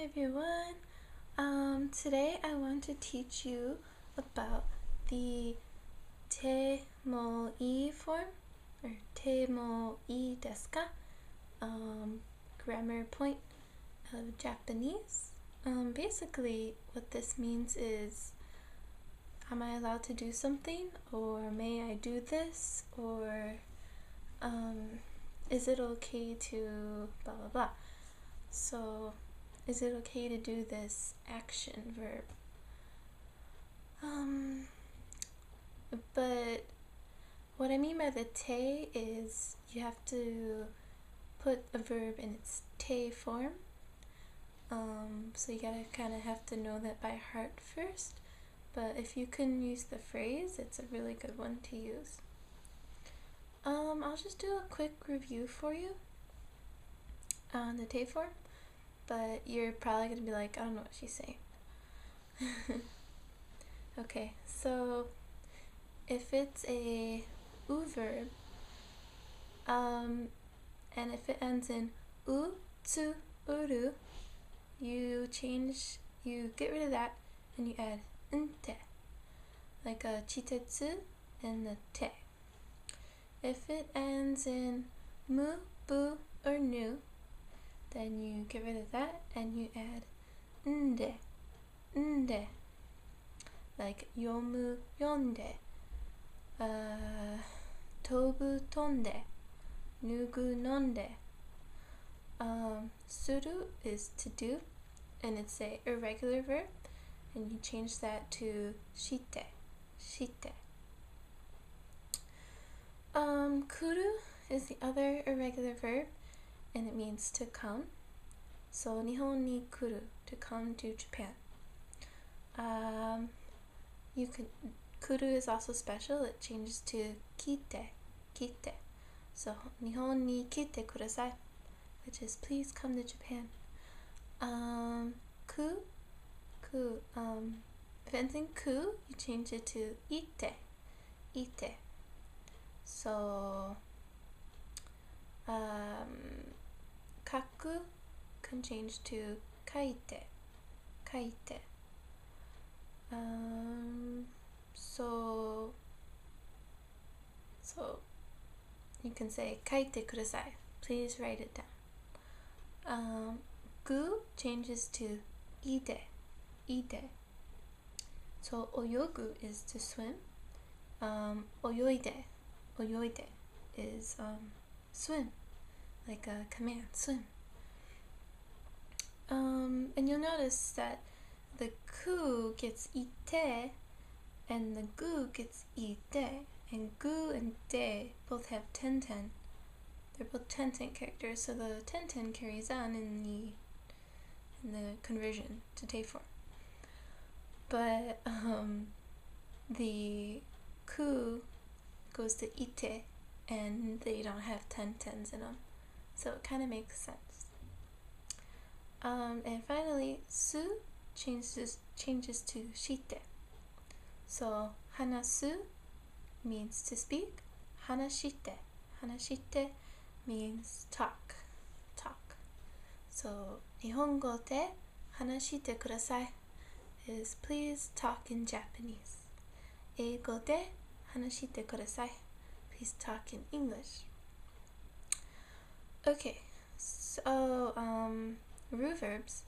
Hi everyone. Today I want to teach you about the te mo I form, or te mo I desu ka, grammar point of Japanese. Basically what this means is, am I allowed to do something, or may I do this, or is it okay to blah blah blah. So is it okay to do this action verb? But what I mean by the te is you have to put a verb in its te form. So you gotta kind of have to know that by heart first. But if you can use the phrase, it's a really good one to use. I'll just do a quick review for you on the te form. But you're probably going to be like, I don't know what she's saying. Okay, so if it's a u verb, and if it ends in u, tsu, uru, you get rid of that and you add nte, like a chitetsu and the te. If it ends in mu, bu, or nu, then you get rid of that and you add nde, nde, like yomu, yonde, tobu, tonde, nugu, nonde. Suru is to do, and it's a irregular verb, and you change that to shite, shite. Kuru is the other irregular verb, and it means to come. So Nihon ni kuru, to come to Japan. Kuru is also special. It changes to kite, kite. So Nihon ni kite kudasai, which is please come to Japan. Ku, if it ends in ku, you change it to ite, ite. So kaku can change to kaite, kaite. So you can say kaite kudasai, please write it down. Gu changes to ide, ide. So oyogu is to swim. Oyoide, oyoide is swim, like a command, swim. And you'll notice that the ku gets ite and the gu gets ide, and gu and de both have ten-ten. They're both ten-ten characters, so the ten-ten carries on in the conversion to te form. But the ku goes to ite, and they don't have ten-tens in them, so it kind of makes sense. And finally, su changes to shite. So hanasu means to speak. Hanashite means talk, talk. So Nihongo de hanashite kudasai is please talk in Japanese. Eigo de hanashite kudasai, please talk in English. Okay, so root verbs.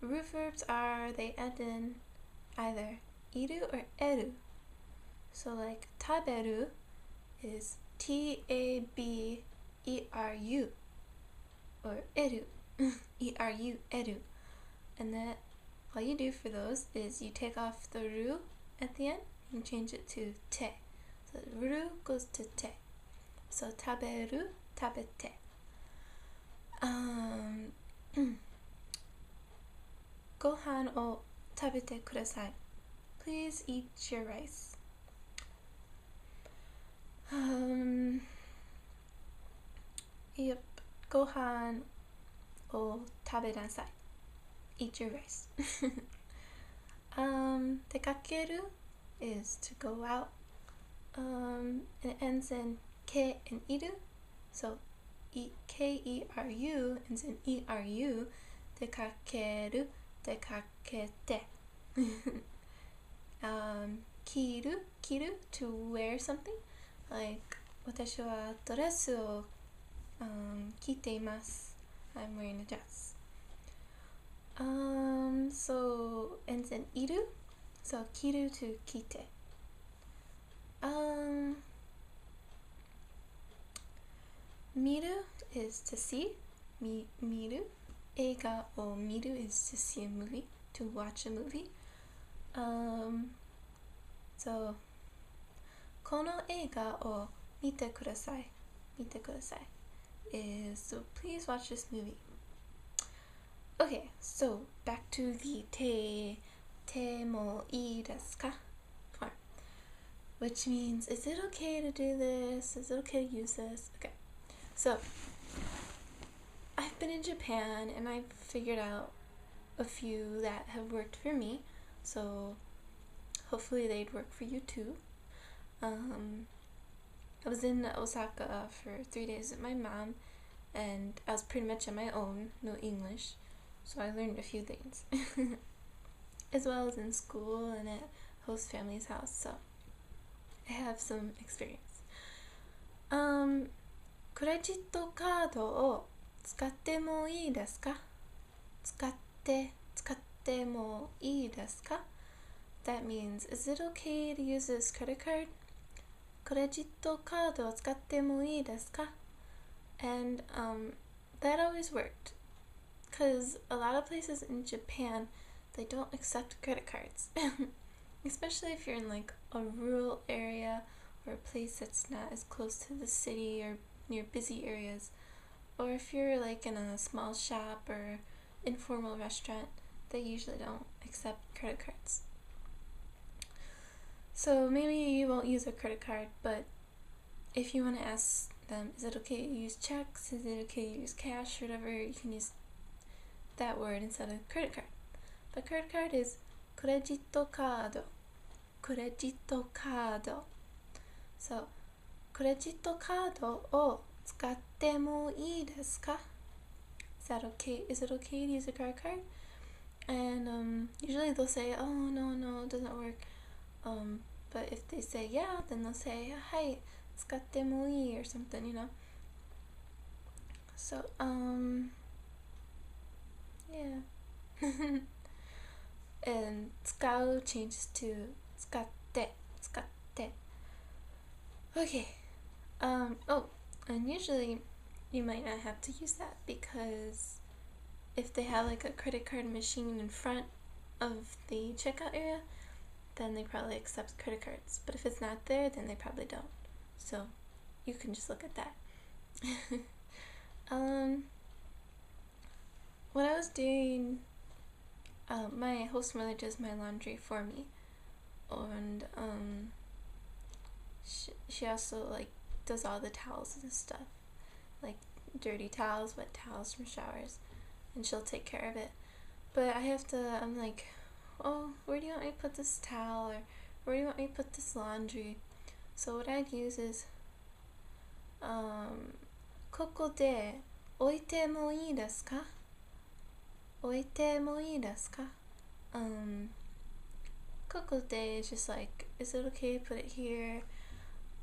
Root verbs they end in either iru or eru. So like taberu is taberu, or eru, eru, eru. And that all you do for those is you take off the ru at the end and change it to te. So ru goes to te. So taberu, tabete. Gohan o tabete kudasai. Please eat your rice. Yep. Gohan o tabenasai. Eat your rice. Tekakeru is to go out. And it ends in ke and iru. So K-E-R-U ends in E-R-U. Dekakeru, dekakete. Kiru, to wear something. Like, 私はドレスを、着ています。I'm wearing a dress. So ends in iru. So kiru to kite. Miru is to see. Miru. Eiga o miru is to see a movie, to watch a movie. So この映画を見てください is so please watch this movie. Okay, so back to the te mo ii desu ka form, which means, is it okay to do this? Is it okay to use this? Okay, so I've been in Japan and I've figured out a few that have worked for me, so hopefully they'd work for you too. I was in Osaka for 3 days with my mom, and I was pretty much on my own, no English, so I learned a few things. As well as in school and at host family's house, so I have some experience. クレジットカードを使ってもいいですか？使ってもいいですか? That means, is it okay to use this credit card? クレジットカードを使ってもいいですか? And that always worked, because a lot of places in Japan, they don't accept credit cards. Especially if you're in like a rural area or a place that's not as close to the city or near busy areas, or if you're like in a small shop or informal restaurant, they usually don't accept credit cards. So maybe you won't use a credit card, but if you want to ask them, is it okay to use checks? Is it okay to use cash? Whatever, you can use that word instead of credit card. But credit card is クレジットカード. クレジットカード. So クレジットカードを使ってもいいですか? Is that okay? Is it okay to use a credit card? And usually they'll say, oh no, it doesn't work. But if they say yeah, then they'll say, はい、使ってもいい or something, you know. So yeah. And 使う changes to 使って Okay. Oh, and usually you might not have to use that, because if they have like a credit card machine in front of the checkout area, then they probably accept credit cards. But if it's not there, then they probably don't. So you can just look at that. When I was doing, my host mother does my laundry for me, and she also like does all the towels and stuff, like dirty towels, wet towels from showers, and she'll take care of it. But I'm like, oh, where do you want me to put this towel, or where do you want me to put this laundry? So what I'd use is, ここで置いてもいいですか? 置いてもいいですか? ここで is just like, is it okay to put it here?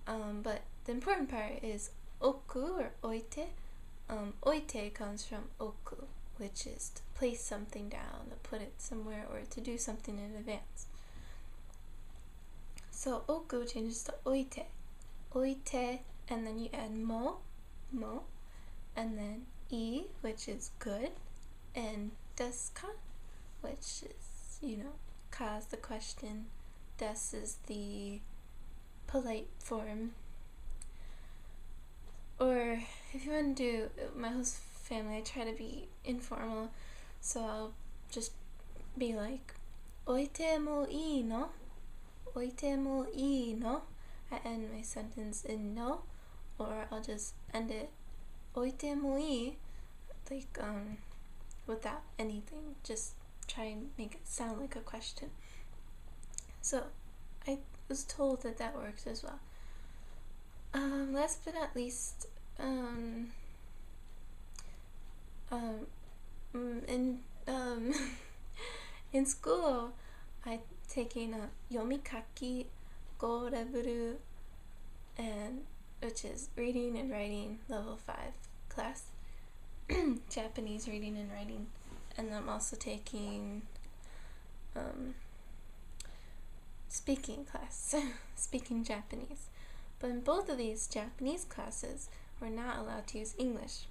But the important part is 置く or 置いて. 置いて comes from 置く, which is to place something down, to put it somewhere, or to do something in advance. So 置く changes to 置いて, 置いて, and then you add も, and then いい, which is good, and ですか, which is, you know, ka is the question, des is the polite form. Or if you want to do my host family, I try to be informal, so I'll just be like, 置いてもいいの? 置いてもいいの? I end my sentence in no, or I'll just end it 置いてもいい? Like, without anything, just try and make it sound like a question. So I was told that that works as well. Last but not least, in school, I taking a Yomikaki Go level, and which is reading and writing level 5 class, Japanese reading and writing, and I'm also taking speaking class, speaking Japanese. But in both of these Japanese classes, we're not allowed to use English.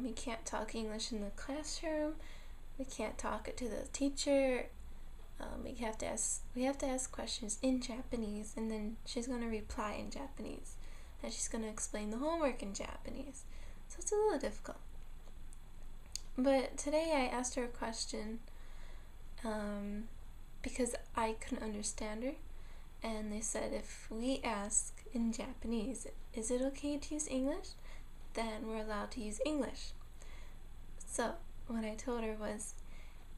We can't talk English in the classroom. We can't talk it to the teacher. We have to ask questions in Japanese, and then she's going to reply in Japanese. And she's going to explain the homework in Japanese. So it's a little difficult. But today I asked her a question because I couldn't understand her. And they said if we ask in Japanese, is it okay to use English? Then we're allowed to use English. So what I told her was,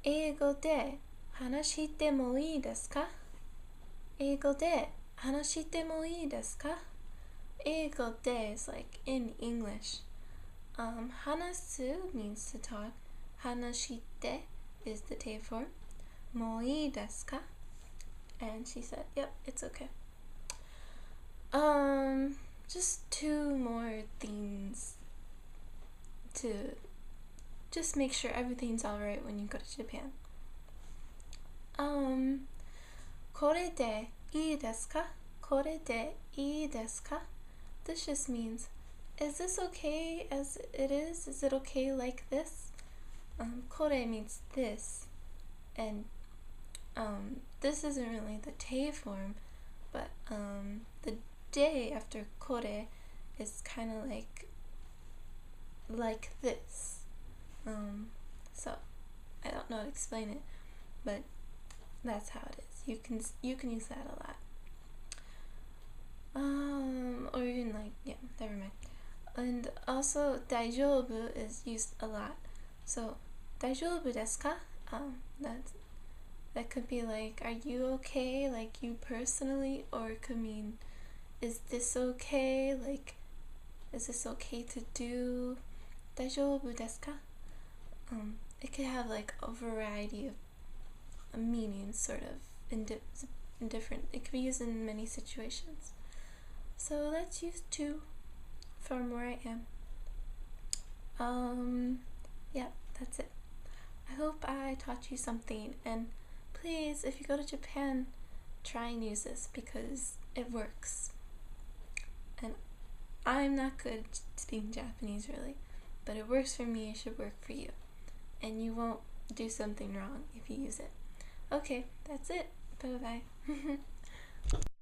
英語で話してもいいですか? 英語で話してもいいですか? 英語で is like in English. 話す means to talk. 話して is the te form. もういいですか? And she said, yep, it's okay. Just 2 more things to just make sure everything's alright when you go to Japan. これでいいですか? これでいいですか? This just means, is this okay as it is? Is it okay like this? これ means this, and this isn't really the te form, but the de after kore is kind of like this. So I don't know how to explain it, but that's how it is. You can use that a lot. Or even like, yeah, never mind. And also Daijyoubu is used a lot. So Daijyoubu desu ka? That could be like, are you okay, like you personally, or it could mean, is this okay, like, is this okay to do? Daijyoubu desu ka? It could have like a variety of meanings, sort of, in different, it could be used in many situations. So let's use 2 from where I am. Yeah, that's it. I hope I taught you something, and please, if you go to Japan, try and use this because it works. And I'm not good at speaking Japanese really, but it works for me, it should work for you. And you won't do something wrong if you use it. Okay, that's it. Bye-bye.